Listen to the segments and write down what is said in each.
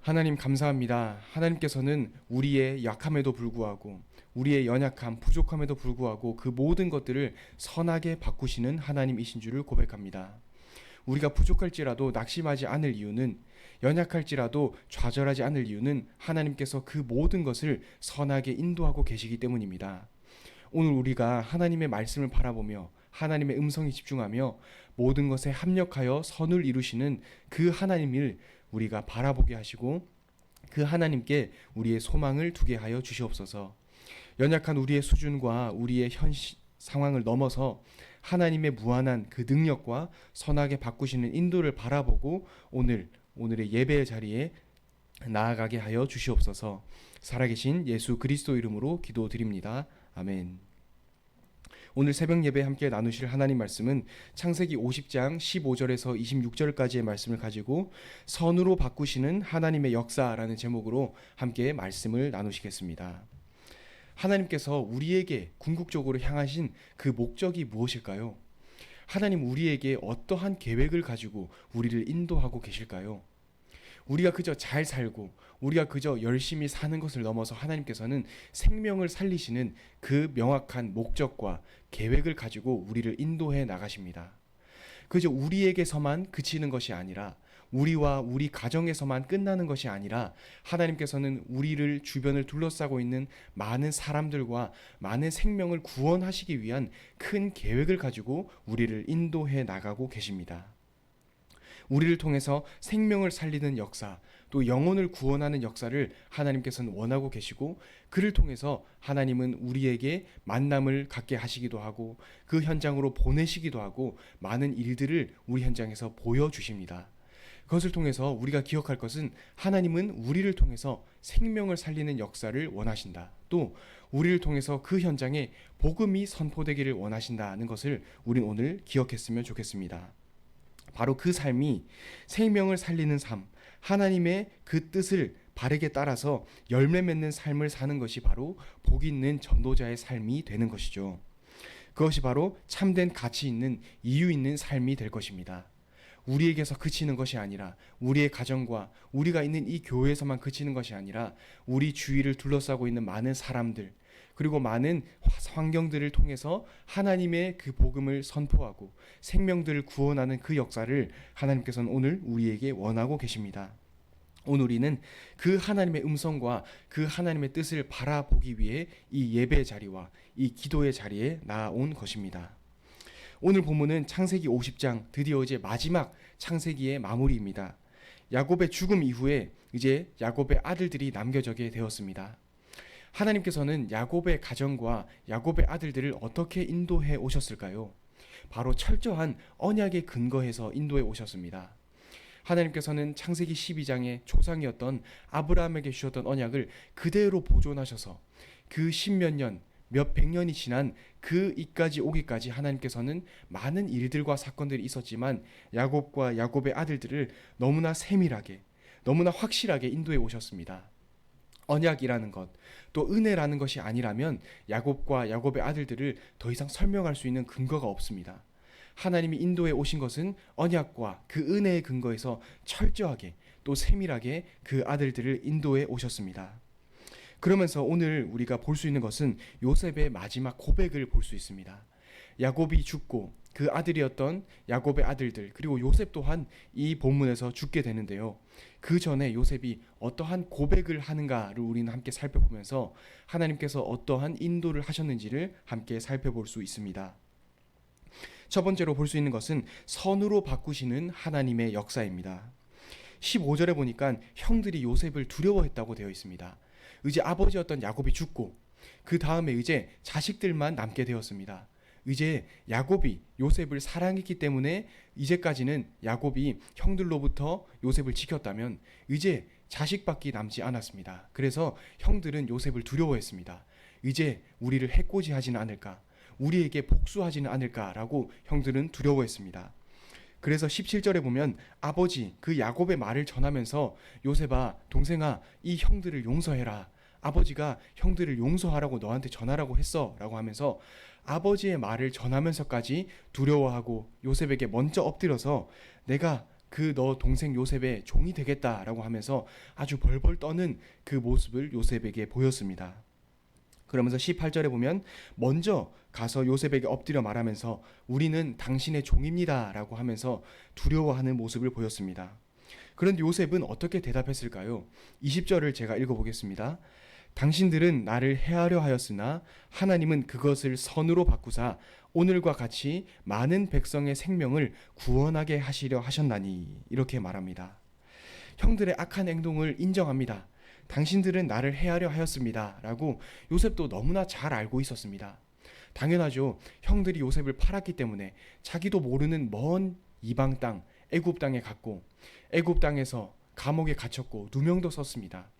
하나님 감사합니다. 하나님께서는 우리의 약함에도 불구하고 우리의 연약함, 부족함에도 불구하고 그 모든 것들을 선하게 바꾸시는 하나님이신 줄을 고백합니다. 우리가 부족할지라도 낙심하지 않을 이유는, 연약할지라도 좌절하지 않을 이유는 하나님께서 그 모든 것을 선하게 인도하고 계시기 때문입니다. 오늘 우리가 하나님의 말씀을 바라보며 하나님의 음성에 집중하며 모든 것에 합력하여 선을 이루시는 그 하나님을 우리가 바라보게 하시고 그 하나님께 우리의 소망을 두게 하여 주시옵소서. 연약한 우리의 수준과 우리의 상황을 넘어서 하나님의 무한한 그 능력과 선하게 바꾸시는 인도를 바라보고 오늘의 예배의 자리에 나아가게 하여 주시옵소서. 살아계신 예수 그리스도 이름으로 기도드립니다. 아멘. 오늘 새벽 예배 함께 나누실 하나님 말씀은 창세기 50장 15절에서 26절까지의 말씀을 가지고 선으로 바꾸시는 하나님의 역사라는 제목으로 함께 말씀을 나누시겠습니다. 하나님께서 우리에게 궁극적으로 향하신 그 목적이 무엇일까요? 하나님 우리에게 어떠한 계획을 가지고 우리를 인도하고 계실까요? 우리가 그저 잘 살고 우리가 그저 열심히 사는 것을 넘어서 하나님께서는 생명을 살리시는 그 명확한 목적과 계획을 가지고 우리를 인도해 나가십니다. 그저 우리에게서만 그치는 것이 아니라 우리와 우리 가정에서만 끝나는 것이 아니라 하나님께서는 우리를 주변을 둘러싸고 있는 많은 사람들과 많은 생명을 구원하시기 위한 큰 계획을 가지고 우리를 인도해 나가고 계십니다. 우리를 통해서 생명을 살리는 역사, 또 영혼을 구원하는 역사를 하나님께서는 원하고 계시고 그를 통해서 하나님은 우리에게 만남을 갖게 하시기도 하고 그 현장으로 보내시기도 하고 많은 일들을 우리 현장에서 보여주십니다. 그것을 통해서 우리가 기억할 것은 하나님은 우리를 통해서 생명을 살리는 역사를 원하신다. 또 우리를 통해서 그 현장에 복음이 선포되기를 원하신다는 것을 우린 오늘 기억했으면 좋겠습니다. 바로 그 삶이 생명을 살리는 삶, 하나님의 그 뜻을 바르게 따라서 열매 맺는 삶을 사는 것이 바로 복 있는 전도자의 삶이 되는 것이죠. 그것이 바로 참된 가치 있는 이유 있는 삶이 될 것입니다. 우리에게서 그치는 것이 아니라 우리의 가정과 우리가 있는 이 교회에서만 그치는 것이 아니라 우리 주위를 둘러싸고 있는 많은 사람들 그리고 많은 환경들을 통해서 하나님의 그 복음을 선포하고 생명들을 구원하는 그 역사를 하나님께서는 오늘 우리에게 원하고 계십니다. 오늘 우리는 그 하나님의 음성과 그 하나님의 뜻을 바라보기 위해 이 예배의 자리와 이 기도의 자리에 나아온 것입니다. 오늘 본문은 창세기 50장, 드디어 이제 마지막 창세기의 마무리입니다. 야곱의 죽음 이후에 이제 야곱의 아들들이 남겨지게 되었습니다. 하나님께서는 야곱의 가정과 야곱의 아들들을 어떻게 인도해 오셨을까요? 바로 철저한 언약에 근거해서 인도해 오셨습니다. 하나님께서는 창세기 12장의 조상이었던 아브라함에게 주셨던 언약을 그대로 보존하셔서 그 십몇 년, 몇백 년이 지난 그 이까지 오기까지 하나님께서는 많은 일들과 사건들이 있었지만 야곱과 야곱의 아들들을 너무나 세밀하게, 너무나 확실하게 인도해 오셨습니다. 언약이라는 것, 또 은혜라는 것이 아니라면 야곱과 야곱의 아들들을 더 이상 설명할 수 있는 근거가 없습니다. 하나님이 인도해 오신 것은 언약과 그 은혜의 근거에서 철저하게 또 세밀하게 그 아들들을 인도해 오셨습니다. 그러면서 오늘 우리가 볼 수 있는 것은 요셉의 마지막 고백을 볼 수 있습니다. 야곱이 죽고 그 아들이었던 야곱의 아들들 그리고 요셉 또한 이 본문에서 죽게 되는데요. 그 전에 요셉이 어떠한 고백을 하는가를 우리는 함께 살펴보면서 하나님께서 어떠한 인도를 하셨는지를 함께 살펴볼 수 있습니다. 첫 번째로 볼 수 있는 것은 선으로 바꾸시는 하나님의 역사입니다. 15절에 보니까 형들이 요셉을 두려워했다고 되어 있습니다. 이제 아버지였던 야곱이 죽고 그 다음에 이제 자식들만 남게 되었습니다. 이제 야곱이 요셉을 사랑했기 때문에 이제까지는 야곱이 형들로부터 요셉을 지켰다면 이제 자식밖에 남지 않았습니다. 그래서 형들은 요셉을 두려워했습니다. 이제 우리를 해코지하지는 않을까, 우리에게 복수하지는 않을까라고 형들은 두려워했습니다. 그래서 17절에 보면 아버지 그 야곱의 말을 전하면서 요셉아, 동생아, 이 형들을 용서해라. 아버지가 형들을 용서하라고 너한테 전하라고 했어 라고 하면서 아버지의 말을 전하면서까지 두려워하고 요셉에게 먼저 엎드려서 내가 그 너 동생 요셉의 종이 되겠다라고 하면서 아주 벌벌 떠는 그 모습을 요셉에게 보였습니다. 그러면서 18절에 보면 먼저 가서 요셉에게 엎드려 말하면서 우리는 당신의 종입니다라고 하면서 두려워하는 모습을 보였습니다. 그런데 요셉은 어떻게 대답했을까요? 20절을 제가 읽어보겠습니다. 당신들은 나를 해하려 하였으나 하나님은 그것을 선으로 바꾸사 오늘과 같이 많은 백성의 생명을 구원하게 하시려 하셨나니, 이렇게 말합니다. 형들의 악한 행동을 인정합니다. 당신들은 나를 해하려 하였습니다 라고 요셉도 너무나 잘 알고 있었습니다. 당연하죠. 형들이 요셉을 팔았기 때문에 자기도 모르는 먼 이방 땅 애굽 땅에 갔고 애굽 땅에서 감옥에 갇혔고 누명도 썼습니다.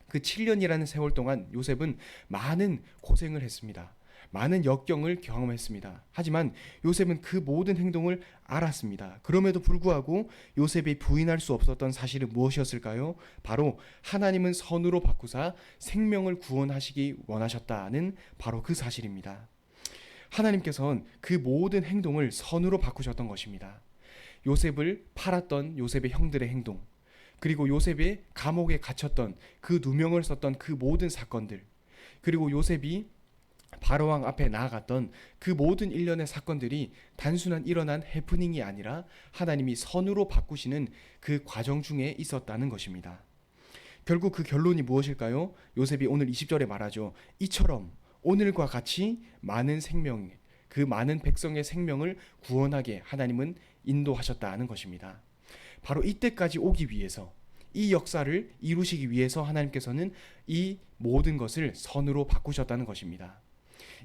그 7년이라는 세월 동안 요셉은 많은 고생을 했습니다. 많은 역경을 경험했습니다. 하지만 요셉은 그 모든 행동을 알았습니다. 그럼에도 불구하고 요셉이 부인할 수 없었던 사실은 무엇이었을까요? 바로 하나님은 선으로 바꾸사 생명을 구원하시기 원하셨다는 바로 그 사실입니다. 하나님께서는 그 모든 행동을 선으로 바꾸셨던 것입니다. 요셉을 팔았던 요셉의 형들의 행동, 그리고 요셉의 감옥에 갇혔던 그 누명을 썼던 그 모든 사건들, 그리고 요셉이 바로왕 앞에 나아갔던 그 모든 일련의 사건들이 단순한 일어난 해프닝이 아니라 하나님이 선으로 바꾸시는 그 과정 중에 있었다는 것입니다. 결국 그 결론이 무엇일까요? 요셉이 오늘 20절에 말하죠. 이처럼 오늘과 같이 많은 생명, 그 많은 백성의 생명을 구원하게 하나님은 인도하셨다는 것입니다. 바로 이때까지 오기 위해서, 이 역사를 이루시기 위해서 하나님께서는 이 모든 것을 선으로 바꾸셨다는 것입니다.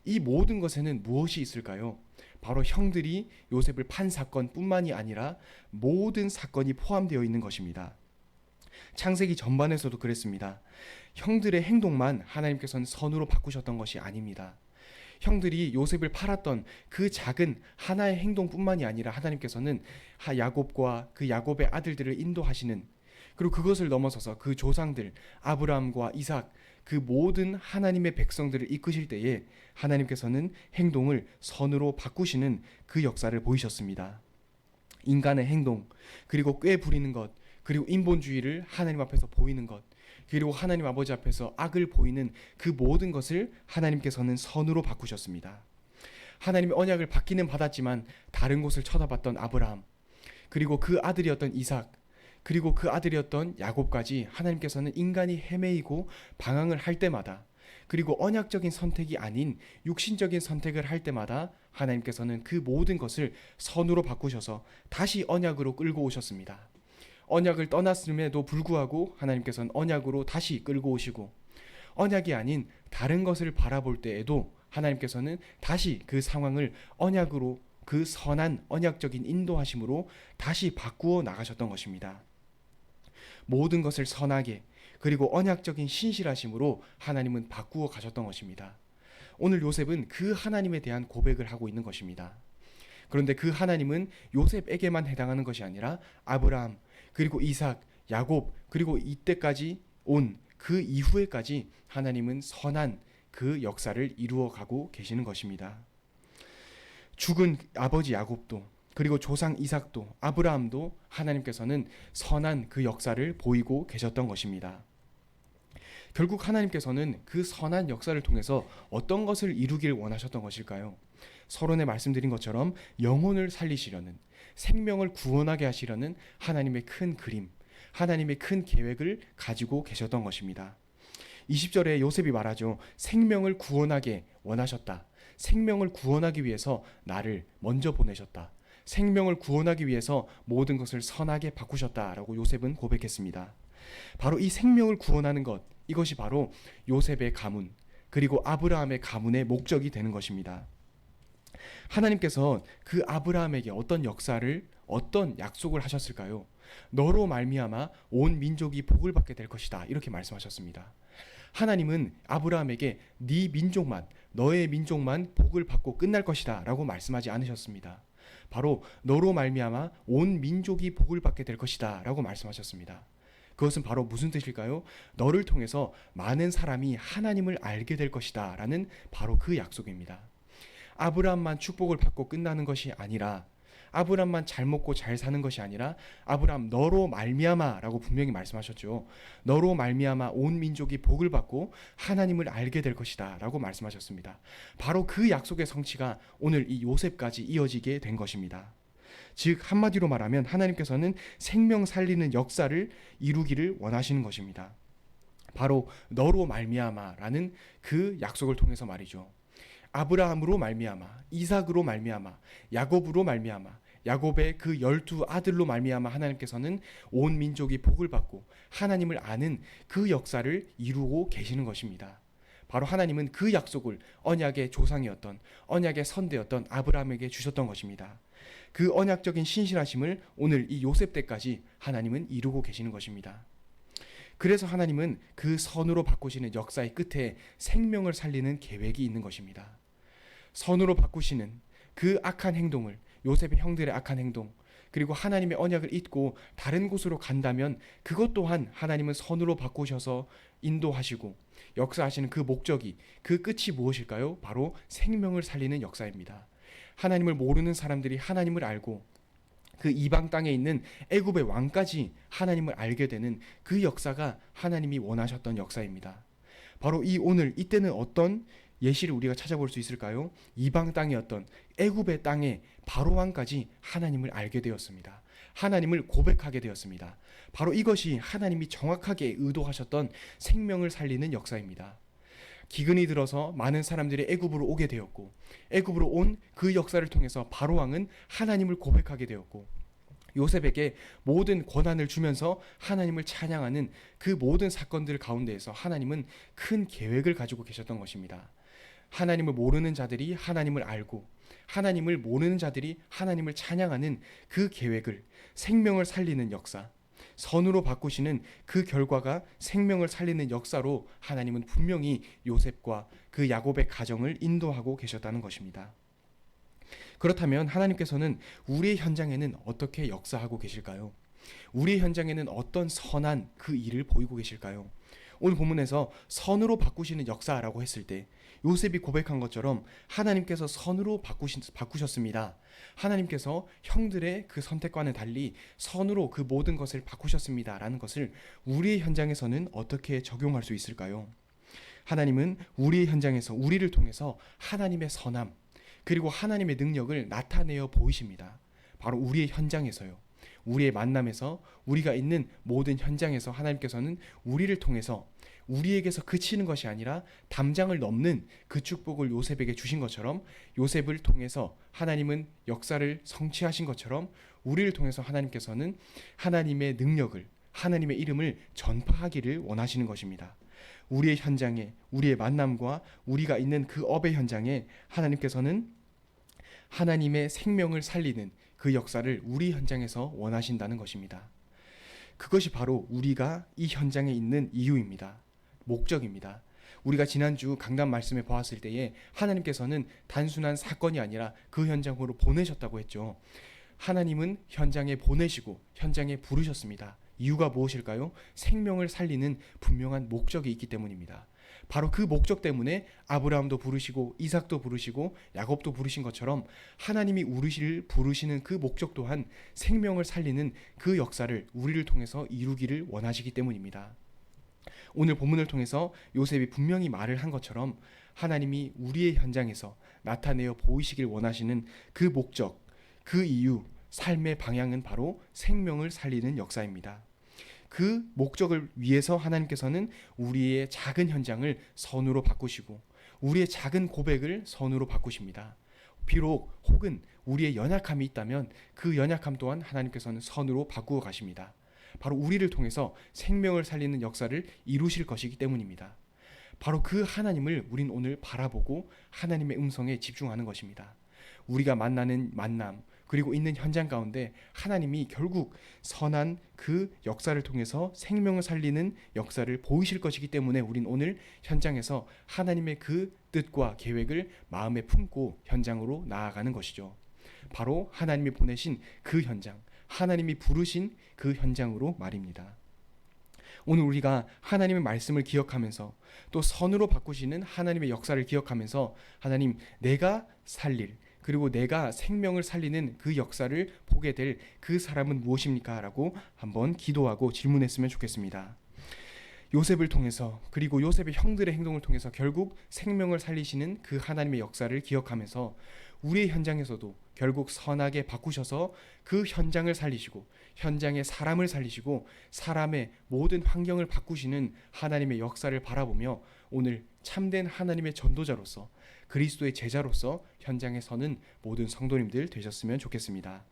이 모든 것에는 무엇이 있을까요? 바로 형들이 요셉을 판 사건뿐만이 아니라 모든 사건이 포함되어 있는 것입니다. 창세기 전반에서도 그랬습니다. 형들의 행동만 하나님께서는 선으로 바꾸셨던 것이 아닙니다. 형들이 요셉을 팔았던 그 작은 하나의 행동뿐만이 아니라 하나님께서는 야곱과 그 야곱의 아들들을 인도하시는, 그리고 그것을 넘어서서 그 조상들 아브라함과 이삭, 그 모든 하나님의 백성들을 이끄실 때에 하나님께서는 행동을 선으로 바꾸시는 그 역사를 보이셨습니다. 인간의 행동, 그리고 꾀 부리는 것, 그리고 인본주의를 하나님 앞에서 보이는 것, 그리고 하나님 아버지 앞에서 악을 보이는 그 모든 것을 하나님께서는 선으로 바꾸셨습니다. 하나님의 언약을 받기는 받았지만 다른 곳을 쳐다봤던 아브라함, 그리고 그 아들이었던 이삭, 그리고 그 아들이었던 야곱까지 하나님께서는 인간이 헤매이고 방황을 할 때마다, 그리고 언약적인 선택이 아닌 육신적인 선택을 할 때마다 하나님께서는 그 모든 것을 선으로 바꾸셔서 다시 언약으로 끌고 오셨습니다. 언약을 떠났음에도 불구하고 하나님께서는 언약으로 다시 끌고 오시고, 언약이 아닌 다른 것을 바라볼 때에도 하나님께서는 다시 그 상황을 언약으로, 그 선한 언약적인 인도하심으로 다시 바꾸어 나가셨던 것입니다. 모든 것을 선하게, 그리고 언약적인 신실하심으로 하나님은 바꾸어 가셨던 것입니다. 오늘 요셉은 그 하나님에 대한 고백을 하고 있는 것입니다. 그런데 그 하나님은 요셉에게만 해당하는 것이 아니라 아브라함, 그리고 이삭, 야곱, 그리고 이때까지 온 그 이후에까지 하나님은 선한 그 역사를 이루어가고 계시는 것입니다. 죽은 아버지 야곱도, 그리고 조상 이삭도, 아브라함도 하나님께서는 선한 그 역사를 보이고 계셨던 것입니다. 결국 하나님께서는 그 선한 역사를 통해서 어떤 것을 이루길 원하셨던 것일까요? 서론에 말씀드린 것처럼 영혼을 살리시려는, 생명을 구원하게 하시려는 하나님의 큰 그림, 하나님의 큰 계획을 가지고 계셨던 것입니다. 20절에 요셉이 말하죠. 생명을 구원하게 원하셨다. 생명을 구원하기 위해서 나를 먼저 보내셨다. 생명을 구원하기 위해서 모든 것을 선하게 바꾸셨다라고 요셉은 고백했습니다. 바로 이 생명을 구원하는 것, 이것이 바로 요셉의 가문, 그리고 아브라함의 가문의 목적이 되는 것입니다. 하나님께서 그 아브라함에게 어떤 역사를, 어떤 약속을 하셨을까요? 너로 말미암아 온 민족이 복을 받게 될 것이다, 이렇게 말씀하셨습니다. 하나님은 아브라함에게 네 민족만, 너의 민족만 복을 받고 끝날 것이다 라고 말씀하지 않으셨습니다. 바로 너로 말미암아 온 민족이 복을 받게 될 것이다 라고 말씀하셨습니다. 그것은 바로 무슨 뜻일까요? 너를 통해서 많은 사람이 하나님을 알게 될 것이다 라는 바로 그 약속입니다. 아브라함만 축복을 받고 끝나는 것이 아니라 아브람만 잘 먹고 잘 사는 것이 아니라 아브람 너로 말미암아라고 분명히 말씀하셨죠. 너로 말미암아 온 민족이 복을 받고 하나님을 알게 될 것이다라고 말씀하셨습니다. 바로 그 약속의 성취가 오늘 이 요셉까지 이어지게 된 것입니다. 즉 한마디로 말하면 하나님께서는 생명 살리는 역사를 이루기를 원하시는 것입니다. 바로 너로 말미암아라는 그 약속을 통해서 말이죠. 아브라함으로 말미암아, 이삭으로 말미암아, 야곱으로 말미암아, 야곱의 그 12아들로 말미암아 하나님께서는 온 민족이 복을 받고 하나님을 아는 그 역사를 이루고 계시는 것입니다. 바로 하나님은 그 약속을 언약의 조상이었던, 언약의 선대였던 아브라함에게 주셨던 것입니다. 그 언약적인 신실하심을 오늘 이 요셉 때까지 하나님은 이루고 계시는 것입니다. 그래서 하나님은 그 선으로 바꾸시는 역사의 끝에 생명을 살리는 계획이 있는 것입니다. 선으로 바꾸시는 그 악한 행동을, 요셉의 형들의 악한 행동, 그리고 하나님의 언약을 잊고 다른 곳으로 간다면 그것 또한 하나님은 선으로 바꾸셔서 인도하시고 역사하시는 그 목적이, 그 끝이 무엇일까요? 바로 생명을 살리는 역사입니다. 하나님을 모르는 사람들이 하나님을 알고 그 이방 땅에 있는 애굽의 왕까지 하나님을 알게 되는 그 역사가 하나님이 원하셨던 역사입니다. 바로 이 오늘 이때는 어떤 예시를 우리가 찾아볼 수 있을까요? 이방 땅이었던 애굽의 땅에 바로 왕까지 하나님을 알게 되었습니다. 하나님을 고백하게 되었습니다. 바로 이것이 하나님이 정확하게 의도하셨던 생명을 살리는 역사입니다. 기근이 들어서 많은 사람들이 애굽으로 오게 되었고 애굽으로 온 그 역사를 통해서 바로 왕은 하나님을 고백하게 되었고 요셉에게 모든 권한을 주면서 하나님을 찬양하는 그 모든 사건들 가운데에서 하나님은 큰 계획을 가지고 계셨던 것입니다. 하나님을 모르는 자들이 하나님을 알고 하나님을 모르는 자들이 하나님을 찬양하는 그 계획을, 생명을 살리는 역사, 선으로 바꾸시는 그 결과가 생명을 살리는 역사로 하나님은 분명히 요셉과 그 야곱의 가정을 인도하고 계셨다는 것입니다. 그렇다면 하나님께서는 우리의 현장에는 어떻게 역사하고 계실까요? 우리의 현장에는 어떤 선한 그 일을 보이고 계실까요? 오늘 본문에서 선으로 바꾸시는 역사라고 했을 때 요셉이 고백한 것처럼 하나님께서 선으로 바꾸셨습니다. 하나님께서 형들의 그 선택과는 달리 선으로 그 모든 것을 바꾸셨습니다. 라는 것을 우리의 현장에서는 어떻게 적용할 수 있을까요? 하나님은 우리의 현장에서 우리를 통해서 하나님의 선함 그리고 하나님의 능력을 나타내어 보이십니다. 바로 우리의 현장에서요. 우리의 만남에서 우리가 있는 모든 현장에서 하나님께서는 우리를 통해서 우리에게서 그치는 것이 아니라 담장을 넘는 그 축복을 요셉에게 주신 것처럼 요셉을 통해서 하나님은 역사를 성취하신 것처럼 우리를 통해서 하나님께서는 하나님의 능력을, 하나님의 이름을 전파하기를 원하시는 것입니다. 우리의 현장에, 우리의 만남과 우리가 있는 그 업의 현장에 하나님께서는 하나님의 생명을 살리는 그 역사를 우리 현장에서 원하신다는 것입니다. 그것이 바로 우리가 이 현장에 있는 이유입니다. 목적입니다. 우리가 지난주 강단 말씀에 보았을 때에 하나님께서는 단순한 사건이 아니라 그 현장으로 보내셨다고 했죠. 하나님은 현장에 보내시고 현장에 부르셨습니다. 이유가 무엇일까요? 생명을 살리는 분명한 목적이 있기 때문입니다. 바로 그 목적 때문에 아브라함도 부르시고 이삭도 부르시고 야곱도 부르신 것처럼 하나님이 우리를 부르시는 그 목적 또한 생명을 살리는 그 역사를 우리를 통해서 이루기를 원하시기 때문입니다. 오늘 본문을 통해서 요셉이 분명히 말을 한 것처럼 하나님이 우리의 현장에서 나타내어 보이시길 원하시는 그 목적, 그 이유, 삶의 방향은 바로 생명을 살리는 역사입니다. 그 목적을 위해서 하나님께서는 우리의 작은 현장을 선으로 바꾸시고 우리의 작은 고백을 선으로 바꾸십니다. 비록 혹은 우리의 연약함이 있다면 그 연약함 또한 하나님께서는 선으로 바꾸어 가십니다. 바로 우리를 통해서 생명을 살리는 역사를 이루실 것이기 때문입니다. 바로 그 하나님을 우린 오늘 바라보고 하나님의 음성에 집중하는 것입니다. 우리가 만나는 만남 그리고 있는 현장 가운데 하나님이 결국 선한 그 역사를 통해서 생명을 살리는 역사를 보이실 것이기 때문에 우린 오늘 현장에서 하나님의 그 뜻과 계획을 마음에 품고 현장으로 나아가는 것이죠. 바로 하나님이 보내신 그 현장, 하나님이 부르신 그 현장으로 말입니다. 오늘 우리가 하나님의 말씀을 기억하면서 또 선으로 바꾸시는 하나님의 역사를 기억하면서 하나님, 내가 살릴 그리고 내가 생명을 살리는 그 역사를 보게 될 그 사람은 무엇입니까? 라고 한번 기도하고 질문했으면 좋겠습니다. 요셉을 통해서, 그리고 요셉의 형들의 행동을 통해서 결국 생명을 살리시는 그 하나님의 역사를 기억하면서 우리의 현장에서도 결국 선하게 바꾸셔서 그 현장을 살리시고 현장의 사람을 살리시고 사람의 모든 환경을 바꾸시는 하나님의 역사를 바라보며 오늘 참된 하나님의 전도자로서 그리스도의 제자로서 현장에 서는 모든 성도님들 되셨으면 좋겠습니다.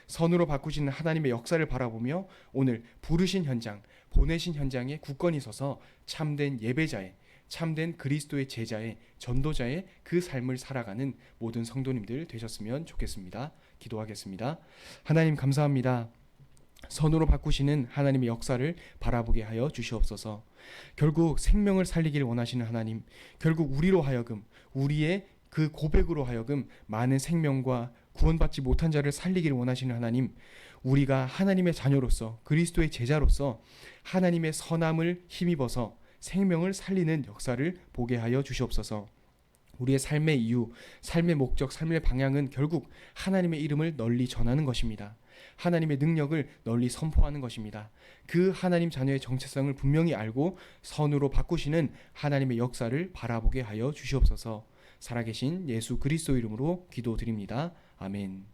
선으로 바꾸시는 하나님의 역사를 바라보며 오늘 부르신 현장, 보내신 현장에 굳건히 서서 참된 예배자의, 참된 그리스도의 제자의, 전도자의 그 삶을 살아가는 모든 성도님들 되셨으면 좋겠습니다. 기도하겠습니다. 하나님 감사합니다. 선으로 바꾸시는 하나님의 역사를 바라보게 하여 주시옵소서. 결국 생명을 살리기를 원하시는 하나님, 결국 우리로 하여금, 우리의 그 고백으로 하여금 많은 생명과 구원받지 못한 자를 살리기를 원하시는 하나님, 우리가 하나님의 자녀로서 그리스도의 제자로서 하나님의 선함을 힘입어서 생명을 살리는 역사를 보게 하여 주시옵소서. 우리의 삶의 이유, 삶의 목적, 삶의 방향은 결국 하나님의 이름을 널리 전하는 것입니다. 하나님의 능력을 널리 선포하는 것입니다. 그 하나님 자녀의 정체성을 분명히 알고 선으로 바꾸시는 하나님의 역사를 바라보게 하여 주시옵소서. 살아계신 예수 그리스도 이름으로 기도드립니다. 아멘.